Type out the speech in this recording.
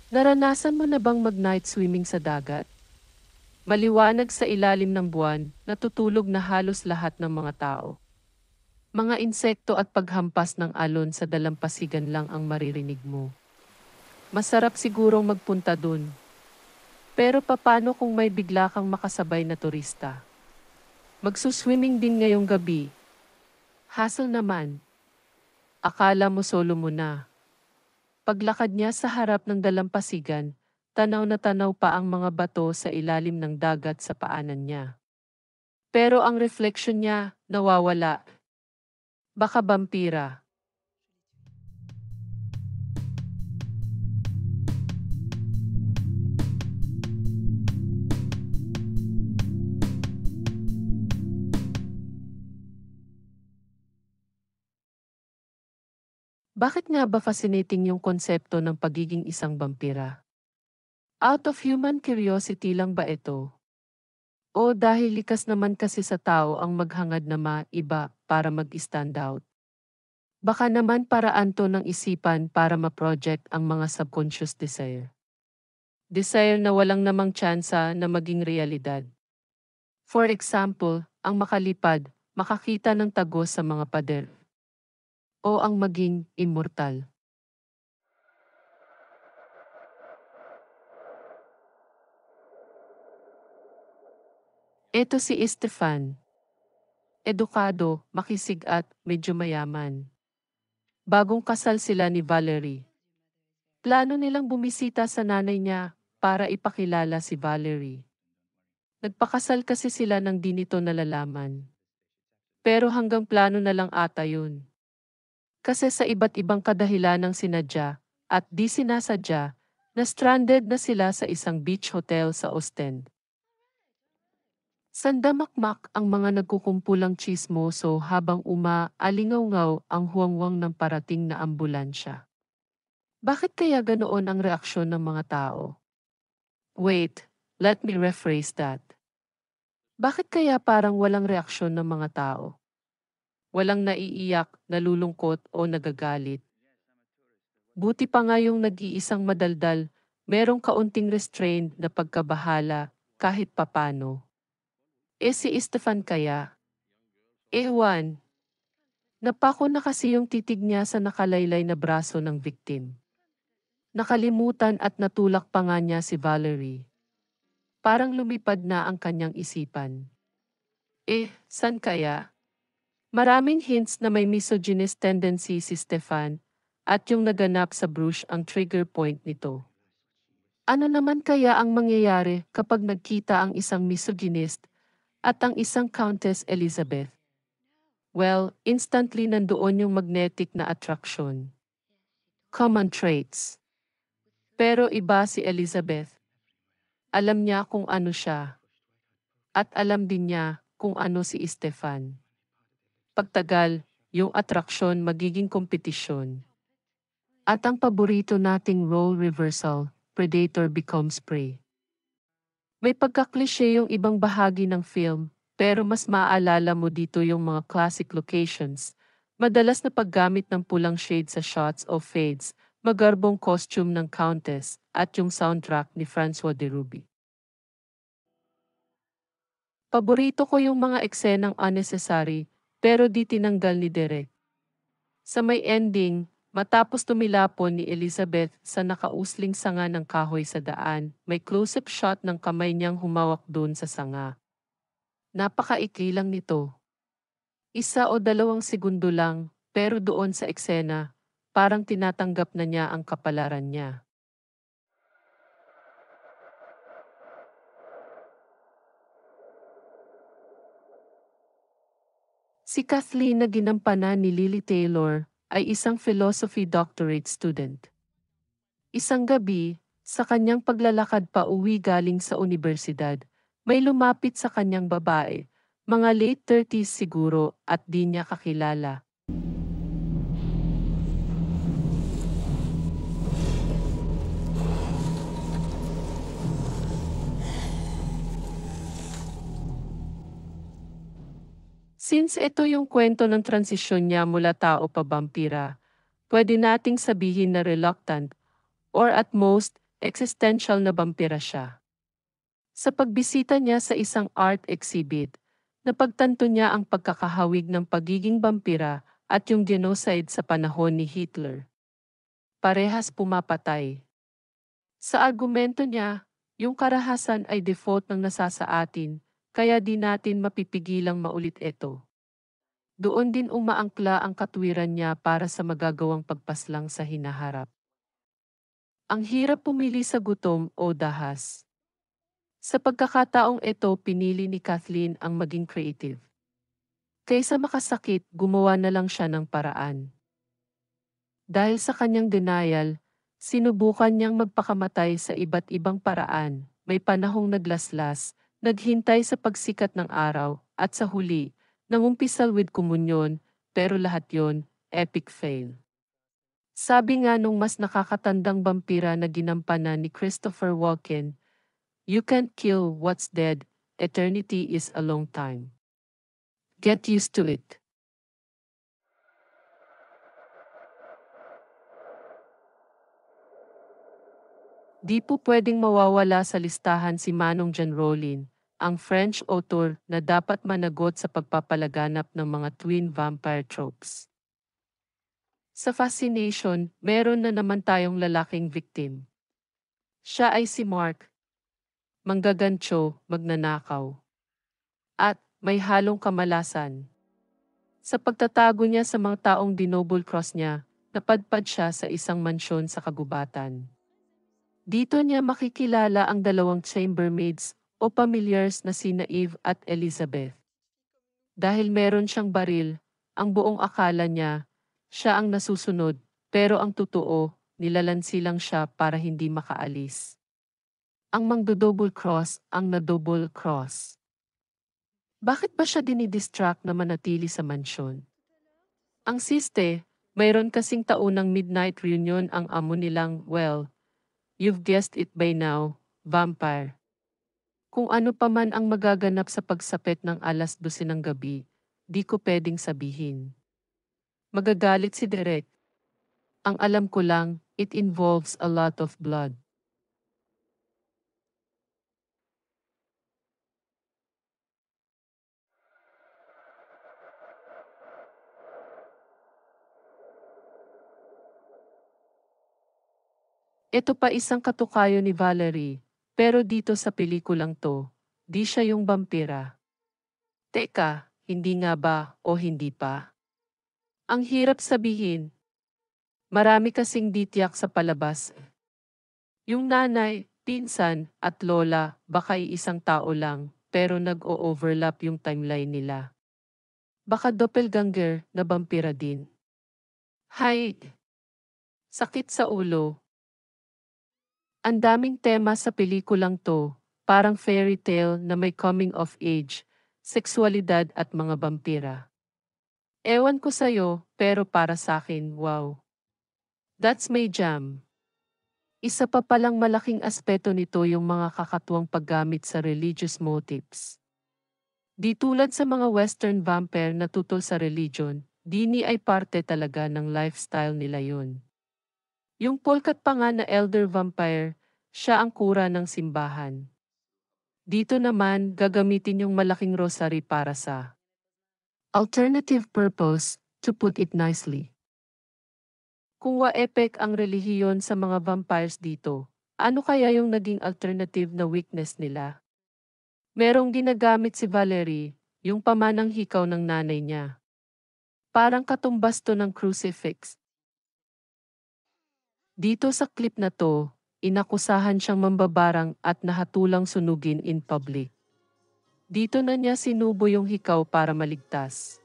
Naranasan mo na bang mag-night swimming sa dagat? Maliwanag sa ilalim ng buwan, natutulog na halos lahat ng mga tao. Mga insekto at paghampas ng alon sa dalampasigan lang ang maririnig mo. Masarap sigurong magpunta dun. Pero papano kung may bigla kang makasabay na turista? Magsuswimming din ngayong gabi. Hassle naman. Akala mo solo mo na. Paglakad niya sa harap ng dalampasigan, tanaw na tanaw pa ang mga bato sa ilalim ng dagat sa paanan niya. Pero ang refleksyon niya, nawawala. Baka vampira. Bakit nga ba fascinating yung konsepto ng pagiging isang vampira? Out of human curiosity lang ba ito? O dahil likas naman kasi sa tao ang maghangad na maiba para mag-stand out? Baka naman paraan to ng isipan para ma-project ang mga subconscious desire. Desire na walang namang tsansa na maging realidad. For example, ang makalipad, makakita ng tagos sa mga pader. O ang maging immortal. Ito si Estefan. Edukado, makisig at medyo mayaman. Bagong kasal sila ni Valerie. Plano nilang bumisita sa nanay niya para ipakilala si Valerie. Nagpakasal kasi sila nang di nito nalalaman. Pero hanggang plano na lang ata yun. Kasi sa iba't ibang kadahilan ng sinadya at di sinasadya, na stranded na sila sa isang beach hotel sa Ostend. Sandamakmak ang mga nagkukumpulang tsismoso habang umaalingaw-ngaw ang huwangwang ng parating na ambulansya. Bakit kaya ganoon ang reaksyon ng mga tao? Wait, let me rephrase that. Bakit kaya parang walang reaksyon ng mga tao? Walang naiiyak, nalulungkot o nagagalit. Buti pa nga yung nag-iisang madaldal, merong kaunting restrained na pagkabahala kahit papano. Si Estefan kaya? Ewan, napako na kasi yung titig niya sa nakalaylay na braso ng victim. Nakalimutan at natulak pa nga niya si Valerie. Parang lumipad na ang kanyang isipan. San kaya? Maraming hints na may misogynist tendency si Stefan at yung naganap sa Bruges ang trigger point nito. Ano naman kaya ang mangyayari kapag nagkita ang isang misogynist at ang isang Countess Elizabeth? Well, instantly nandoon yung magnetic na attraction. Common traits. Pero iba si Elizabeth. Alam niya kung ano siya. At alam din niya kung ano si Stefan. Pagtagal, yung atraksyon magiging kompetisyon. At ang paborito nating role reversal, predator becomes prey. May pagkaklishe yung ibang bahagi ng film, pero mas maaalala mo dito yung mga classic locations, madalas na paggamit ng pulang shade sa shots o fades, magarbong costume ng Countess, at yung soundtrack ni François de Ruby. Paborito ko yung mga eksenang unnecessary, pero di tinanggal ni Derek. Sa may ending, matapos tumilapon ni Elizabeth sa nakausling sanga ng kahoy sa daan, may close-up shot ng kamay niyang humawak doon sa sanga. Napakaikli lang nito. 1 o 2 segundo lang, pero doon sa eksena, parang tinatanggap na niya ang kapalaran niya. Si Kathleen na ginampanan ni Lily Taylor ay isang philosophy doctorate student. Isang gabi, sa kanyang paglalakad pa uwi galing sa universidad, may lumapit sa kanyang babae, mga late 30s siguro at di niya kakilala. Since ito yung kwento ng transisyon niya mula tao pa vampira, pwede nating sabihin na reluctant, or at most, existential na vampira siya. Sa pagbisita niya sa isang art exhibit, napagtanto niya ang pagkakahawig ng pagiging vampira at yung genocide sa panahon ni Hitler. Parehas pumapatay. Sa argumento niya, yung karahasan ay default ng nasa sa atin, kaya di natin mapipigilang maulit ito. Doon din umaangkla ang katwiran niya para sa magagawang pagpaslang sa hinaharap. Ang hirap pumili sa gutom o dahas. Sa pagkakataong ito, pinili ni Kathleen ang maging creative. Kaysa makasakit, gumawa na lang siya ng paraan. Dahil sa kanyang denial, sinubukan niyang magpakamatay sa iba't ibang paraan. May panahong naglaslas, naghintay sa pagsikat ng araw, at sa huli, nangumpisal with komunyon, pero lahat yon, epic fail. Sabi nga nung mas nakakatandang vampira na ginampanan ni Christopher Walken, "You can't kill what's dead, eternity is a long time. Get used to it." Di po pwedeng mawawala sa listahan si Manong Jean Rollin, ang French author na dapat managot sa pagpapalaganap ng mga twin vampire tropes. Sa Fascination, meron na naman tayong lalaking victim. Siya ay si Mark, manggagantso, magnanakaw, at may halong kamalasan. Sa pagtatago niya sa mga taong dinoble cross niya, napadpad siya sa isang mansyon sa kagubatan. Dito niya makikilala ang dalawang chambermaids o familiars na sina Eve at Elizabeth. Dahil meron siyang baril, ang buong akala niya, siya ang nasusunod, pero ang totoo, nilalansi lang siya para hindi makaalis. Ang mangdo-double cross ang na-double cross. Bakit ba siya dinidistract na manatili sa mansyon? Ang siste, mayroon kasing taunang midnight reunion ang amo nilang, well, you've guessed it by now, vampire. Kung ano pa man ang magaganap sa pagsapit ng 12:00 ng gabi, di ko pwedeng sabihin. Magagalit si Derek. Ang alam ko lang, it involves a lot of blood. Ito pa isang katukayo ni Valerie, pero dito sa pelikulang to, di siya yung vampira. Teka, hindi nga ba o hindi pa? Ang hirap sabihin. Marami kasing ditiyak sa palabas. Yung nanay, pinsan, at lola, baka isang tao lang, pero nag-o-overlap yung timeline nila. Baka doppelganger na vampira din. Hay! Sakit sa ulo. Ang daming tema sa pelikulang to, parang fairy tale na may coming of age, sexualidad at mga vampira. Ewan ko sa'yo, pero para sa'kin, wow. That's my jam. Isa pa palang malaking aspeto nito yung mga kakatuwang paggamit sa religious motives. Di tulad sa mga western vampire na tutol sa religion, dini ay parte talaga ng lifestyle nila yun. Yung polkat pa nga na elder vampire, siya ang kura ng simbahan. Dito naman, gagamitin yung malaking rosary para sa alternative purpose, to put it nicely. Kung wa-epek ang relihiyon sa mga vampires dito, ano kaya yung naging alternative na weakness nila? Merong ginagamit si Valerie, yung pamanang hikaw ng nanay niya. Parang katumbas to ng crucifix. Dito sa clip na to, inakusahan siyang mambabarang at nahatulang sunugin in public. Dito na niya sinubo yung hikaw para maligtas.